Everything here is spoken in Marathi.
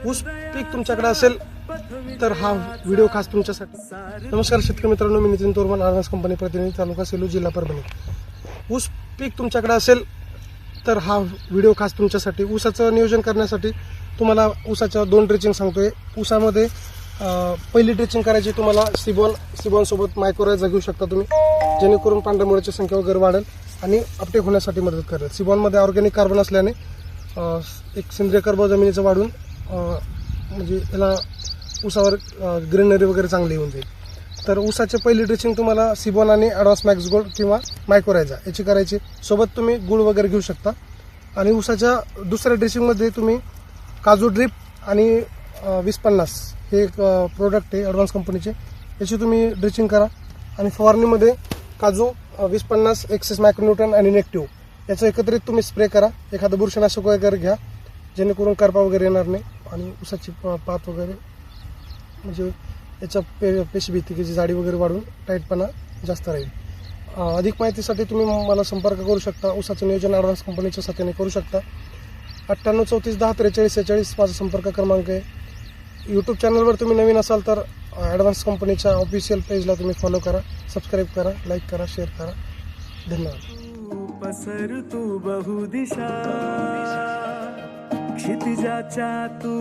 ऊस पीक तुमच्याकडे असेल तर हा व्हिडिओ खास तुमच्यासाठी. नमस्कार शेतकरी मित्रांनो, मी नितीन तोरमल, ॲडव्हान्स कंपनी प्रतिनिधी, तालुका सेलू, जिल्हा परभणी. ऊस पीक तुमच्याकडे असेल तर हा व्हिडिओ खास तुमच्यासाठी. ऊसाचं नियोजन करण्यासाठी तुम्हाला ऊसाच्या 2 ड्रेचिंग सांगतोय. ऊसामध्ये पहिली ड्रेचिंग करायची तुम्हाला सिबॉन सोबत मायक्रोरायझा घेऊ शकता तुम्ही, जेणेकरून पांढऱ्या मुळ्याची संख्या वगैरे वाढेल आणि अपटेक होण्यासाठी मदत करेल. सिबॉनमध्ये ऑर्गॅनिक कार्बन असल्याने एक सेंद्रिय कर्ब जमिनीचं वाढून म्हणजे याला ऊसावर ग्रीनरी वगैरे चांगली येऊन जाईल. तर ऊसाचे पहिली ड्रेचिंग तुम्हाला सिबॉन आणि ॲडव्हान्स मॅक्स गोल्ड किंवा मायक्रोरायझा याची करायची. सोबत तुम्ही गुळ वगैरे घेऊ शकता. आणि ऊसाच्या दुसऱ्या ड्रेचिंगमध्ये तुम्ही काजू ड्रिप आणि 20-50 हे एक प्रोडक्ट आहे ॲडव्हान्स कंपनीचे, याची तुम्ही ड्रेचिंग करा. आणि फवारणीमध्ये काजू 20-50 एक्सेस मायक्रोन्यूट्रन आणि नेक्टिव्ह याचं एकत्रित तुम्ही स्प्रे करा. एखादं बुरशीनाशक वगैरे घ्या, जेणेकरून करपा वगैरे येणार नाही आणि ऊसाची पात वगैरे म्हणजे याच्या पेशीभित्तिकेची जाडी वगैरे वाढून टाईटपणा जास्त राहील. अधिक माहितीसाठी तुम्ही मला संपर्क करू शकता. ऊसाचं नियोजन ॲडव्हान्स कंपनीच्या साथीने करू शकता. 98 34 10 43 46 माझा संपर्क क्रमांक आहे. यूट्यूब चॅनलवर तुम्ही नवीन असाल तर ॲडव्हान्स कंपनीच्या ऑफिशियल पेजला तुम्ही फॉलो करा, सबस्क्राईब करा, लाईक करा, शेअर करा. धन्यवाद. पसर तू बहुदिशा, क्षितिजाच्या तू